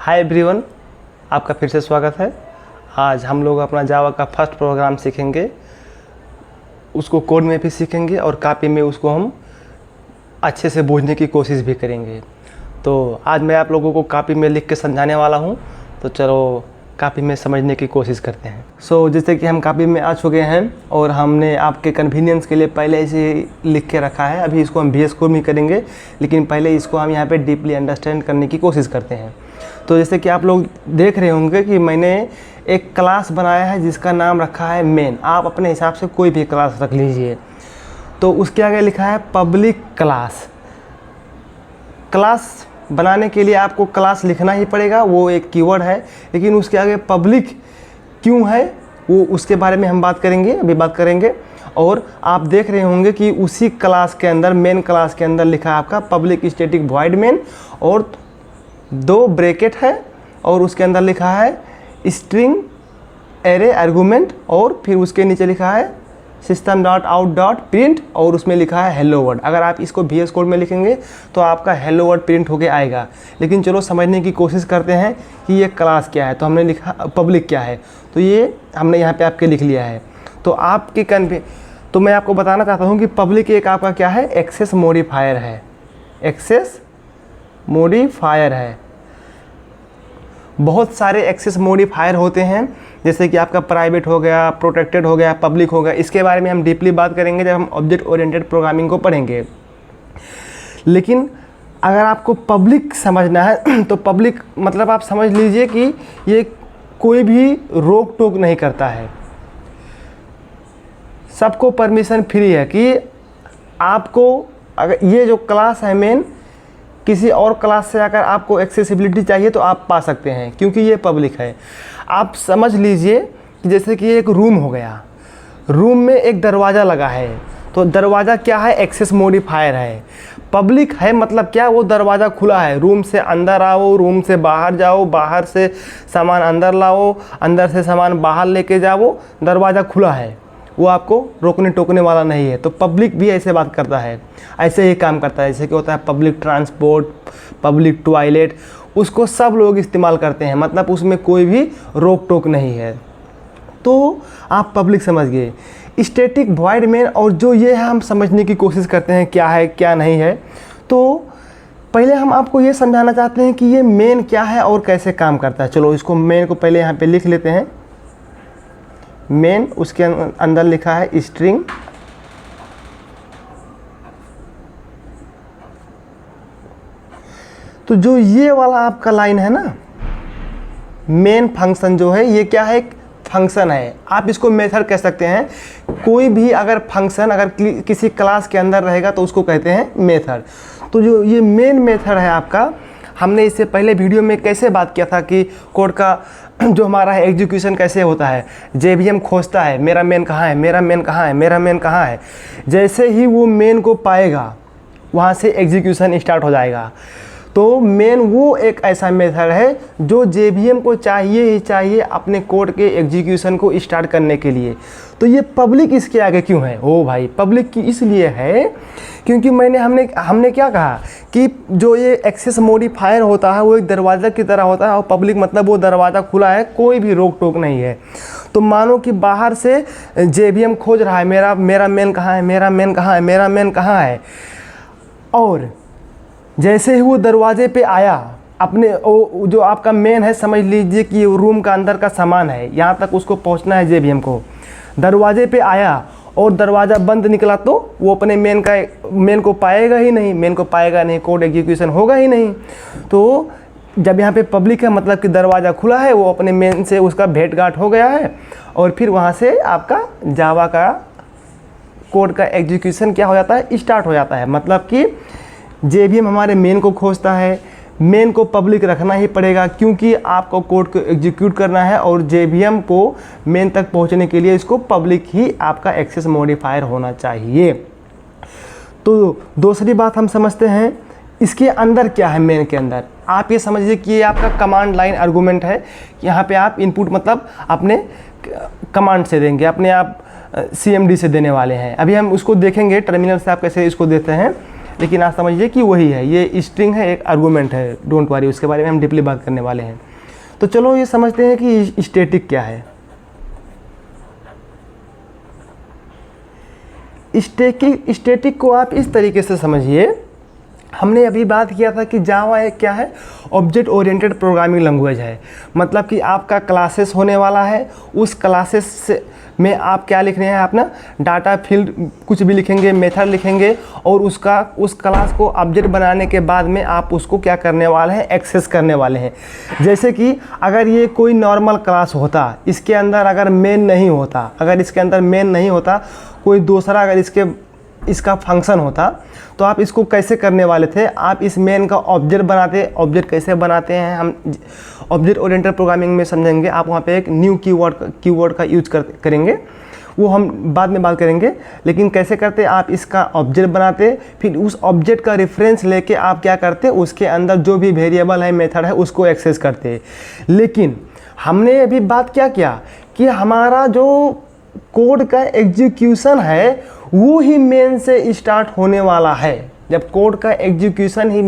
Hi everyone, आपका फिर से स्वागत है। आज हम लोग अपना जावा का फर्स्ट प्रोग्राम सीखेंगे, उसको कोड में भी सीखेंगे और कॉपी में उसको हम अच्छे से बूझने की कोशिश भी करेंगे। तो आज मैं आप लोगों को कॉपी में लिख के समझाने वाला हूँ, तो चलो कॉपी में समझने की कोशिश करते हैं। जैसे कि हम कॉपी में आ चुके हैं और हमने आपके कन्वीनियंस के लिए पहले से लिख के रखा है। अभी इसको हम VS कोड में करेंगे, लेकिन पहले इसको हम यहाँ पे डीपली अंडरस्टैंड करने की कोशिश करते हैं। तो जैसे कि आप लोग देख रहे होंगे कि मैंने एक क्लास बनाया है जिसका नाम रखा है मेन। आप अपने हिसाब से कोई भी क्लास रख लीजिए। तो उसके आगे लिखा है पब्लिक क्लास। क्लास बनाने के लिए आपको क्लास लिखना ही पड़ेगा, वो एक कीवर्ड है, लेकिन उसके आगे पब्लिक क्यों है वो उसके बारे में हम बात करेंगे, अभी बात करेंगे। और आप देख रहे होंगे कि उसी क्लास के अंदर, मेन क्लास के अंदर लिखा है आपका पब्लिक स्टैटिक वॉइड मेन और 2 ब्रैकेट है और उसके अंदर लिखा है स्ट्रिंग एरे आर्गुमेंट और फिर उसके नीचे लिखा है system.out.print और उसमें लिखा है हेलो वर्ड। अगर आप इसको VS कोड में लिखेंगे तो आपका हेलो वर्ड प्रिंट होके आएगा। लेकिन चलो समझने की कोशिश करते हैं कि ये क्लास क्या है। तो हमने लिखा पब्लिक क्या है, तो ये हमने यहाँ पे आपके लिख लिया है। तो आपकी तो मैं आपको बताना चाहता हूँ कि पब्लिक एक आपका क्या है, एक्सेस मॉडिफायर है। एक्सेस मॉडिफायर है। बहुत सारे एक्सेस मॉडिफायर होते हैं, जैसे कि आपका प्राइवेट हो गया, प्रोटेक्टेड हो गया, पब्लिक हो गया। इसके बारे में हम डीपली बात करेंगे जब हम ऑब्जेक्ट ओरिएंटेड प्रोग्रामिंग को पढ़ेंगे। लेकिन अगर आपको पब्लिक समझना है तो पब्लिक मतलब आप समझ लीजिए कि ये कोई भी रोक टोक नहीं करता है, सबको परमिशन फ्री है कि आपको अगर ये जो क्लास है मेन, किसी और क्लास से अगर आपको एक्सेसिबिलिटी चाहिए तो आप पा सकते हैं, क्योंकि ये पब्लिक है। आप समझ लीजिए कि जैसे कि एक रूम हो गया, रूम में एक दरवाज़ा लगा है, तो दरवाज़ा क्या है, एक्सेस मॉडिफायर है। पब्लिक है मतलब क्या, वो दरवाज़ा खुला है, रूम से अंदर आओ, रूम से बाहर जाओ, बाहर से सामान अंदर लाओ, अंदर से सामान बाहर लेके जाओ, दरवाज़ा खुला है, वो आपको रोकने टोकने वाला नहीं है। तो पब्लिक भी ऐसे बात करता है, ऐसे ही काम करता है। जैसे कि होता है पब्लिक ट्रांसपोर्ट, पब्लिक टॉयलेट, उसको सब लोग इस्तेमाल करते हैं, मतलब उसमें कोई भी रोक टोक नहीं है। तो आप पब्लिक समझ गए। स्टैटिक वॉइड मेन और जो ये है हम समझने की कोशिश करते हैं क्या है क्या नहीं है। तो पहले हम आपको ये समझाना चाहते हैं कि ये मेन क्या है और कैसे काम करता है। चलो इसको मेन को पहले यहाँ पे लिख लेते हैं। मेन, उसके अंदर लिखा है स्ट्रिंग तो जो ये वाला आपका लाइन है ना, मेन फंक्शन जो है, ये क्या है, एक फंक्शन है। आप इसको मेथड कह सकते हैं। कोई भी अगर फंक्शन अगर किसी क्लास के अंदर रहेगा तो उसको कहते हैं मेथड। तो जो ये मेन मेथड है आपका, हमने इससे पहले वीडियो में कैसे बात किया था कि कोड का जो हमारा है एग्जीक्यूशन कैसे होता है। JVM खोजता है मेरा मेन कहाँ है, मेरा मेन कहाँ है, मेरा मेन कहाँ है। जैसे ही वो मेन को पाएगा वहाँ से एग्जीक्यूशन स्टार्ट हो जाएगा। तो मेन वो एक ऐसा मेथड है जो JVM को चाहिए ही चाहिए अपने कोड के एग्जीक्यूशन को स्टार्ट करने के लिए। तो ये पब्लिक इसके आगे क्यों है? ओ भाई, पब्लिक की इसलिए है क्योंकि हमने क्या कहा कि जो ये एक्सेस मॉडिफायर होता है वो एक दरवाज़ा की तरह होता है और पब्लिक मतलब वो दरवाज़ा खुला है, कोई भी रोक टोक नहीं है। तो मानो कि बाहर से JVM खोज रहा है मेरा मेन कहाँ है, मेरा मेन कहाँ है, मेरा मेन कहाँ है। और जैसे ही वो दरवाजे पे आया, अपने जो आपका मेन है, समझ लीजिए कि रूम का अंदर का सामान है, यहाँ तक उसको पहुँचना है JVM को। दरवाजे पे आया और दरवाज़ा बंद निकला तो वो अपने मेन को पाएगा ही नहीं, मेन को पाएगा नहीं, कोड एग्जीक्यूशन होगा ही नहीं। तो जब यहाँ पे पब्लिक है मतलब कि दरवाज़ा खुला है, वो अपने मेन से उसका भेंट गांठ हो गया है और फिर वहाँ से आपका जावा का कोड का एग्जीक्यूशन क्या हो जाता है, स्टार्ट हो जाता है। मतलब कि JVM हमारे मेन को खोजता है, मेन को पब्लिक रखना ही पड़ेगा क्योंकि आपको कोड को एग्जीक्यूट करना है और JVM को मेन तक पहुंचने के लिए इसको पब्लिक ही आपका एक्सेस मॉडिफायर होना चाहिए। तो दूसरी बात हम समझते हैं इसके अंदर क्या है। मेन के अंदर आप ये समझिए कि ये आपका कमांड लाइन आर्गूमेंट है। यहाँ पे आप इनपुट मतलब अपने कमांड से देंगे, अपने आप CMD से देने वाले हैं। अभी हम उसको देखेंगे टर्मिनल से आप कैसे इसको देते हैं। लेकिन आप समझिए कि वही है, ये स्ट्रिंग है, एक आर्गूमेंट है, डोंट वरी, उसके बारे में हम डीपली बात करने वाले हैं। तो चलो ये समझते हैं कि स्टैटिक क्या है। स्टैटिक को आप इस तरीके से समझिए, हमने अभी बात किया था कि जावा एक क्या है, ऑब्जेक्ट ओरिएंटेड प्रोग्रामिंग लैंग्वेज है। मतलब कि आपका क्लासेस होने वाला है, उस क्लासेस में आप क्या लिख रहे हैं, अपना डाटा फील्ड कुछ भी लिखेंगे, मेथड लिखेंगे, और उस क्लास को ऑब्जेक्ट बनाने के बाद में आप उसको क्या करने वाले हैं, एक्सेस करने वाले हैं। जैसे कि अगर ये कोई नॉर्मल क्लास होता, इसके अंदर अगर मेन नहीं होता, कोई दूसरा अगर इसका फंक्शन होता, तो आप इसको कैसे करने वाले थे, आप इस मेन का ऑब्जेक्ट बनाते। ऑब्जेक्ट कैसे बनाते हैं हम ऑब्जेक्ट ओरिएंटेड प्रोग्रामिंग में समझेंगे। आप वहाँ पे एक न्यू कीवर्ड का यूज करेंगे, वो हम बाद में बात करेंगे। लेकिन कैसे करते, आप इसका ऑब्जेक्ट बनाते, फिर उस ऑब्जेक्ट का रेफरेंस लेके आप क्या करते, उसके अंदर जो भी वेरिएबल है, मेथड है, उसको एक्सेस करते। लेकिन हमने अभी बात क्या किया कि हमारा जो कोड का एग्जीक्यूशन है वो ही मेन से स्टार्ट होने वाला है। जब कोड का एग्जीक्यूशन ही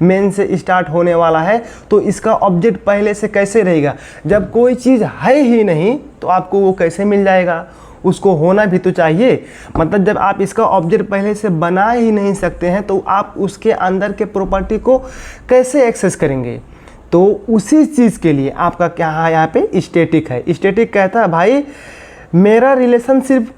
मेन से स्टार्ट होने वाला है, तो इसका ऑब्जेक्ट पहले से कैसे रहेगा। जब कोई चीज़ है ही नहीं तो आपको वो कैसे मिल जाएगा, उसको होना भी तो चाहिए। मतलब जब आप इसका ऑब्जेक्ट पहले से बना ही नहीं सकते हैं, तो आप उसके अंदर के प्रॉपर्टी को कैसे एक्सेस करेंगे। तो उसी चीज़ के लिए आपका क्या है, यहाँ पे स्टैटिक है। स्टैटिक कहता है भाई मेरा रिलेशन सिर्फ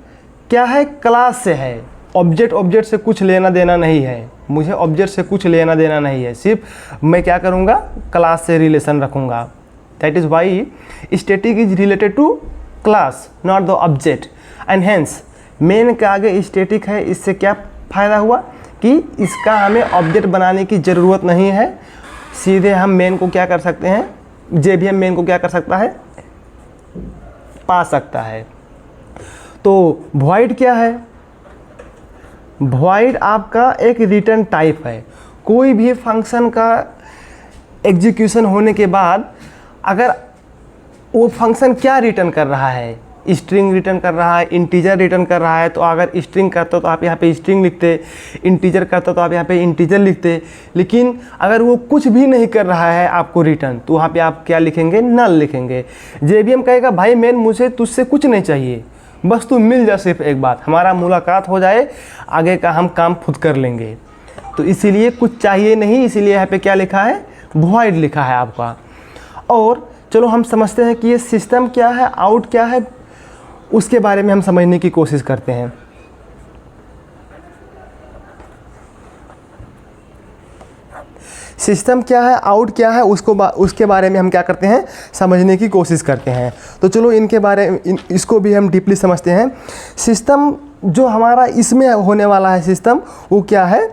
क्या है, क्लास से है, ऑब्जेक्ट से कुछ लेना देना नहीं है, मुझे ऑब्जेक्ट से कुछ लेना देना नहीं है, सिर्फ मैं क्या करूँगा, क्लास से रिलेशन रखूँगा। That is why static is related to class not the object, and hence main के आगे स्टैटिक है। इससे क्या फ़ायदा हुआ कि इसका हमें ऑब्जेक्ट बनाने की ज़रूरत नहीं है, सीधे हम मेन को क्या कर सकते हैं, JVM मेन को क्या कर सकता है, पा सकता है। तो वॉइड क्या है, वॉइड आपका एक रिटर्न टाइप है। कोई भी फंक्शन का एग्जीक्यूशन होने के बाद अगर वो फंक्शन क्या रिटर्न कर रहा है, स्ट्रिंग रिटर्न कर रहा है, इंटीजर रिटर्न कर रहा है, तो अगर स्ट्रिंग करते हो तो आप यहाँ पे स्ट्रिंग लिखते, इंटीजर करते हो तो आप यहाँ पे इंटीजर लिखते। लेकिन अगर वो कुछ भी नहीं कर रहा है आपको रिटर्न, तो वहाँ पे आप क्या लिखेंगे, नल लिखेंगे। JVM कहेगा भाई मेन मुझे तुझसे कुछ नहीं चाहिए, बस तू मिल जा, सिर्फ एक बात, हमारा मुलाकात हो जाए, आगे का हम काम खुद कर लेंगे। तो इसीलिए कुछ चाहिए नहीं, इसीलिए यहाँ पे क्या लिखा है, वॉइड लिखा है आपका। और चलो हम समझते हैं कि ये सिस्टम क्या है, आउट क्या है, उसके बारे में हम समझने की कोशिश करते हैं। सिस्टम क्या है, आउट क्या है, उसके बारे में हम क्या करते हैं, समझने की कोशिश करते हैं। तो चलो इनके बारे में इसको भी हम डीपली समझते हैं। सिस्टम जो हमारा इसमें होने वाला है सिस्टम, वो क्या है,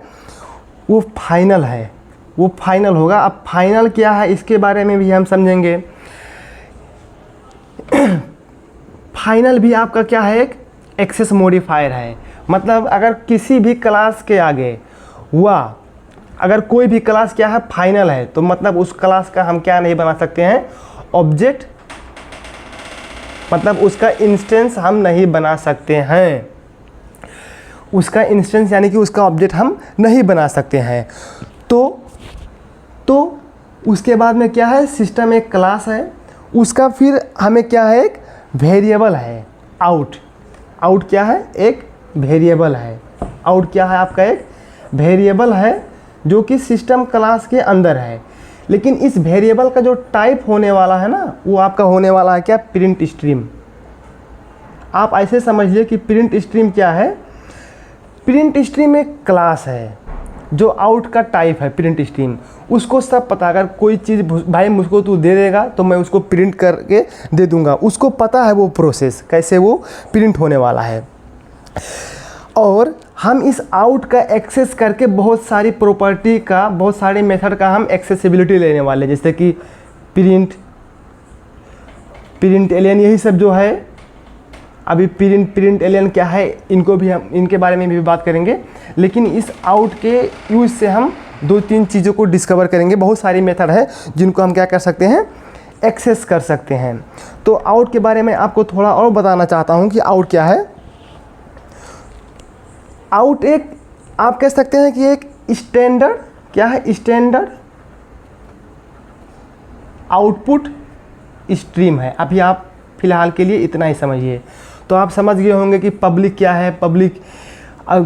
वो फाइनल है, वो फाइनल होगा। अब फाइनल क्या है इसके बारे में भी हम समझेंगे। फाइनल भी आपका क्या है, एक एक्सेस मॉडिफायर है। मतलब अगर किसी भी क्लास के आगे हुआ, अगर कोई भी क्लास क्या है, फाइनल है, तो मतलब उस क्लास का हम क्या नहीं बना सकते हैं, ऑब्जेक्ट, मतलब उसका इंस्टेंस हम नहीं बना सकते हैं, उसका इंस्टेंस यानी कि उसका ऑब्जेक्ट हम नहीं बना सकते हैं। तो उसके बाद में क्या है, सिस्टम एक क्लास है, उसका फिर हमें क्या है, एक वेरिएबल है आउट। आउट क्या है, एक वेरिएबल है। आउट क्या है आपका, एक वेरिएबल है जो कि सिस्टम क्लास के अंदर है। लेकिन इस वेरिएबल का जो टाइप होने वाला है ना, वो आपका होने वाला है क्या, प्रिंट स्ट्रीम। आप ऐसे समझ लिए कि प्रिंट स्ट्रीम क्या है, प्रिंट स्ट्रीम एक क्लास है जो आउट का टाइप है। प्रिंट स्ट्रीम उसको सब पता, अगर कोई चीज़ भाई मुझको तू दे देगा तो मैं उसको प्रिंट करके दे दूंगा, उसको पता है वो प्रोसेस कैसे वो प्रिंट होने वाला है। और हम इस आउट का एक्सेस करके बहुत सारी प्रॉपर्टी का, बहुत सारे मेथड का हम एक्सेसिबिलिटी लेने वाले, जैसे कि प्रिंट एलियन, यही सब जो है। अभी प्रिंट एलियन क्या है, इनको भी हम, इनके बारे में भी बात करेंगे। लेकिन इस आउट के यूज से हम 2-3 चीज़ों को डिस्कवर करेंगे। बहुत सारी मेथड है जिनको हम क्या कर सकते हैं, एक्सेस कर सकते हैं। तो आउट के बारे में आपको थोड़ा और बताना चाहता हूँ कि आउट क्या है। आउट एक आप कह सकते हैं कि एक स्टैंडर्ड क्या है, स्टैंडर्ड आउटपुट स्ट्रीम है। अभी आप फिलहाल के लिए इतना ही समझिए। तो आप समझ गए होंगे कि पब्लिक क्या है। पब्लिक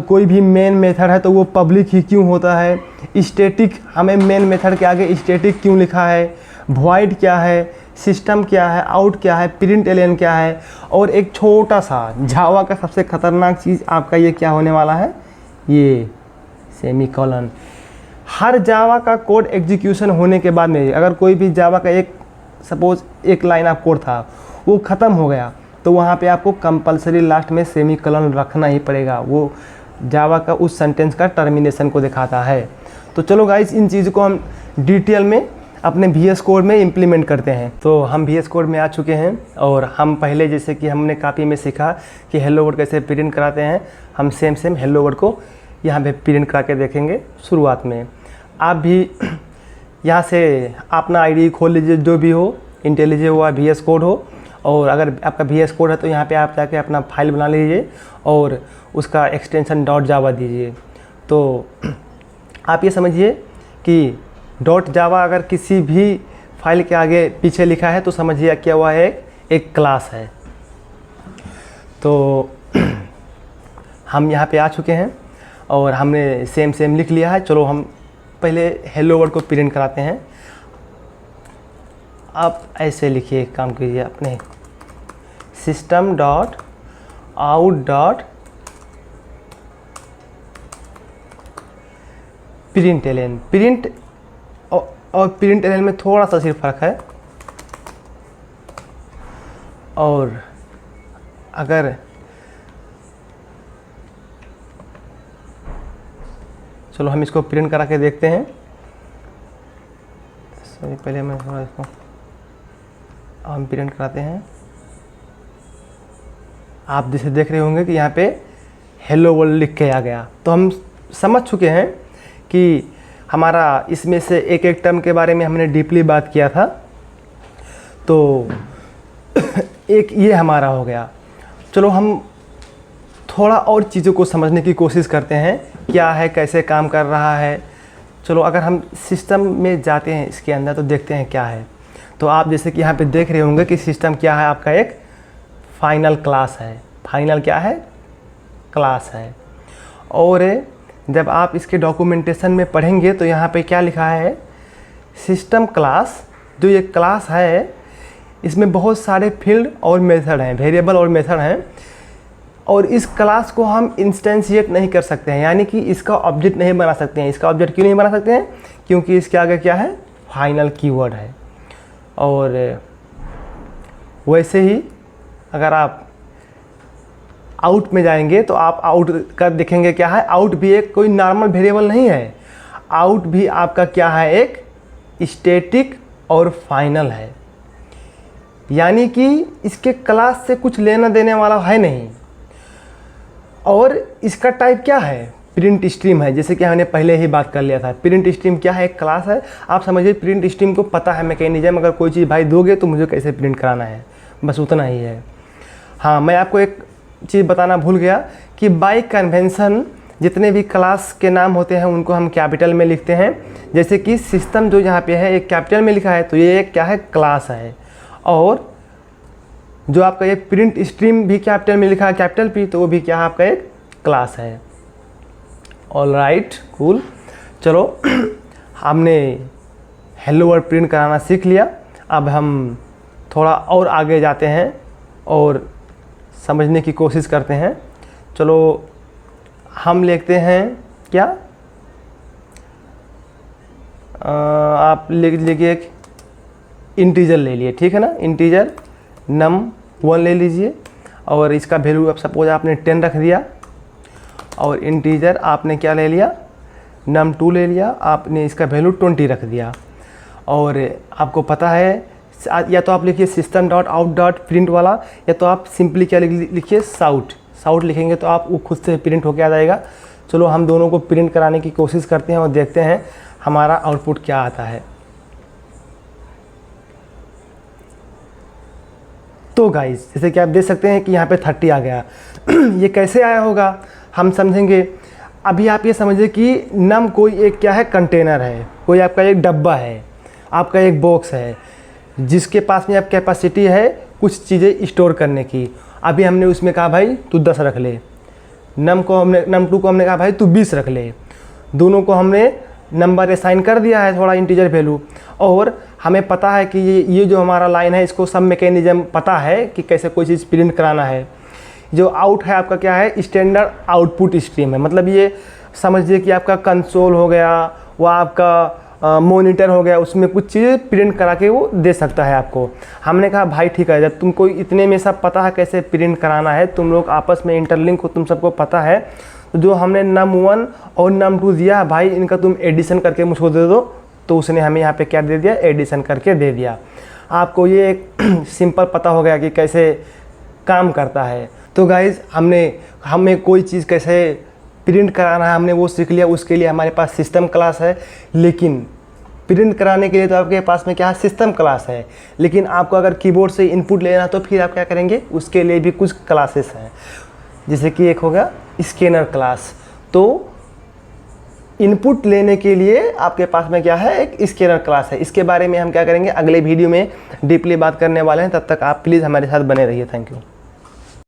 कोई भी मेन मेथड है तो वो पब्लिक ही क्यों होता है। स्टैटिक, हमें मेन मेथड के आगे स्टैटिक क्यों लिखा है। वॉइड क्या है, सिस्टम क्या है, आउट क्या है, प्रिंट एलियन क्या है। और एक छोटा सा जावा का सबसे खतरनाक चीज़ आपका ये क्या होने वाला है, ये सेमीकोलन। हर जावा का कोड एग्जीक्यूशन होने के बाद में अगर कोई भी जावा का एक सपोज एक लाइन ऑफ कोड था वो ख़त्म हो गया तो वहाँ पे आपको कंपलसरी लास्ट में सेमीकोलन रखना ही पड़ेगा। वो जावा का उस सेंटेंस का टर्मिनेशन को दिखाता है। तो चलो गाइस, इन चीज़ों को हम डिटेल में अपने VS कोड में इम्प्लीमेंट करते हैं। तो हम VS कोड में आ चुके हैं और हम पहले जैसे कि हमने कॉपी में सीखा कि हेलो वर्ड कैसे प्रिंट कराते हैं, हम सेम हेलो वर्ड को यहाँ पे प्रिंट करा के देखेंगे। शुरुआत में आप भी यहाँ से अपना आईडी खोल लीजिए, जो भी हो, इंटेलिजे हुआ, VS कोड हो। और अगर आपका VS कोड है तो यहाँ पे आप जाके अपना फाइल बना लीजिए और उसका एक्सटेंशन .java दीजिए। तो आप ये समझिए कि .java अगर किसी भी फाइल के आगे पीछे लिखा है तो समझिए क्या हुआ है, एक क्लास है। तो हम यहाँ पे आ चुके हैं और हमने सेम लिख लिया है। चलो हम पहले हेलो वर्ड को प्रिंट कराते हैं। आप ऐसे लिखिए, एक काम कीजिए, अपने system dot out dot print alien. Print और प्रिंट एलियन में थोड़ा सा सिर्फ फ़र्क है। और अगर चलो हम इसको प्रिंट करा के देखते हैं। सॉरी, पहले मैं थोड़ा इसको हम प्रिंट कराते हैं। आप जैसे देख रहे होंगे कि यहाँ पे हेलो वर्ल्ड लिख के आ गया। तो हम समझ चुके हैं कि हमारा इसमें से एक एक टर्म के बारे में हमने डीपली बात किया था। तो एक ये हमारा हो गया। चलो हम थोड़ा और चीज़ों को समझने की कोशिश करते हैं, क्या है, कैसे काम कर रहा है। चलो अगर हम सिस्टम में जाते हैं इसके अंदर तो देखते हैं क्या है। तो आप जैसे कि यहाँ पे देख रहे होंगे कि सिस्टम क्या है, आपका एक फाइनल क्लास है। फाइनल क्या है, क्लास है। और जब आप इसके डॉक्यूमेंटेशन में पढ़ेंगे तो यहाँ पे क्या लिखा है, सिस्टम क्लास। जो ये क्लास है इसमें बहुत सारे फील्ड और मेथड हैं, वेरिएबल और मेथड हैं। और इस क्लास को हम इंस्टेंशिएट नहीं कर सकते हैं, यानी कि इसका ऑब्जेक्ट नहीं बना सकते हैं। इसका ऑब्जेक्ट क्यों नहीं बना सकते हैं, क्योंकि इसके आगे क्या है, फाइनल कीवर्ड है। और वैसे ही अगर आप आउट में जाएंगे तो आप आउट का देखेंगे क्या है, आउट भी एक कोई नॉर्मल वेरिएबल नहीं है। आउट भी आपका क्या है, एक स्टैटिक और फाइनल है। यानी कि इसके क्लास से कुछ लेना देने वाला है नहीं। और इसका टाइप क्या है, प्रिंट स्ट्रीम है। जैसे कि हमने पहले ही बात कर लिया था, प्रिंट स्ट्रीम क्या है, एक क्लास है। आप समझिए प्रिंट स्ट्रीम को पता है मैकेनिज्म, अगर कोई चीज़ भाई दोगे तो मुझे कैसे प्रिंट कराना है, बस उतना ही है। हाँ, मैं आपको एक चीज़ बताना भूल गया कि बाय कन्वेंशन जितने भी क्लास के नाम होते हैं उनको हम कैपिटल में लिखते हैं। जैसे कि सिस्टम जो यहाँ पे है एक कैपिटल में लिखा है तो ये एक क्या है, क्लास है। और जो आपका ये प्रिंट स्ट्रीम भी कैपिटल में लिखा है, कैपिटल P, तो वो भी क्या है, आपका एक क्लास है। All right, cool. चलो हमने हेलो वर्ड प्रिंट कराना सीख लिया। अब हम थोड़ा और आगे जाते हैं और समझने की कोशिश करते हैं। चलो हम लिखते हैं क्या, आप लिख लीजिए, एक इंटीजर ले लिए, ठीक है ना। इंटीजर num1 ले लीजिए और इसका वैल्यू अब सपोज आपने 10 रख दिया। और इंटीजर आपने क्या ले लिया, num2 ले लिया, आपने इसका वैल्यू 20 रख दिया। और आपको पता है या तो आप लिखिए system dot out dot print वाला, या तो आप सिंपली क्या लिखिए, साउट लिखेंगे तो आप वो खुद से प्रिंट होके आ जाएगा। चलो हम दोनों को प्रिंट कराने की कोशिश करते हैं और देखते हैं हमारा आउटपुट क्या आता है। तो गाइस जैसे कि आप देख सकते हैं कि यहाँ पे 30 आ गया। ये कैसे आया होगा हम समझेंगे। अभी आप ये समझिए कि नम कोई एक क्या है, कंटेनर है, कोई आपका एक डब्बा है, आपका एक बॉक्स है जिसके पास में आप कैपेसिटी है कुछ चीज़ें स्टोर करने की। अभी हमने उसमें कहा भाई तू 10 रख ले, नम टू को हमने कहा भाई तू 20 रख ले। दोनों को हमने नंबर असाइन कर दिया है, थोड़ा इंटीजर वैल्यू, और हमें पता है कि ये जो हमारा लाइन है इसको सब मैकेनिज्म पता है कि कैसे कोई चीज़ प्रिंट कराना है। जो आउट है आपका क्या है, स्टैंडर्ड आउटपुट स्ट्रीम है, मतलब ये समझिए कि आपका कंसोल हो गया, वो आपका मॉनिटर हो गया, उसमें कुछ चीज़ें प्रिंट करा के वो दे सकता है आपको। हमने कहा भाई ठीक है, जब तुमको इतने में सब पता है कैसे प्रिंट कराना है, तुम लोग आपस में इंटरलिंक हो, तुम सबको पता है, तो जो हमने num1 और num2 दिया भाई इनका तुम एडिशन करके मुझको दे दो, तो उसने हमें यहाँ पे क्या दे दिया, एडिशन करके दे दिया। आपको ये एक सिंपल पता हो गया कि कैसे काम करता है। तो गाइज़ हमें कोई चीज़ कैसे प्रिंट कराना है हमने वो सीख लिया, उसके लिए हमारे पास सिस्टम क्लास है। लेकिन प्रिंट कराने के लिए तो आपके पास में क्या है, सिस्टम क्लास है, लेकिन आपको अगर कीबोर्ड से इनपुट लेना तो फिर आप क्या करेंगे, उसके लिए भी कुछ क्लासेस हैं, जैसे कि एक होगा स्कैनर क्लास। तो इनपुट लेने के लिए आपके पास में क्या है, एक स्कैनर क्लास है। इसके बारे में हम क्या करेंगे, अगले वीडियो में डीपली बात करने वाले हैं। तब तक आप प्लीज़ हमारे साथ बने रहिए। Thank you.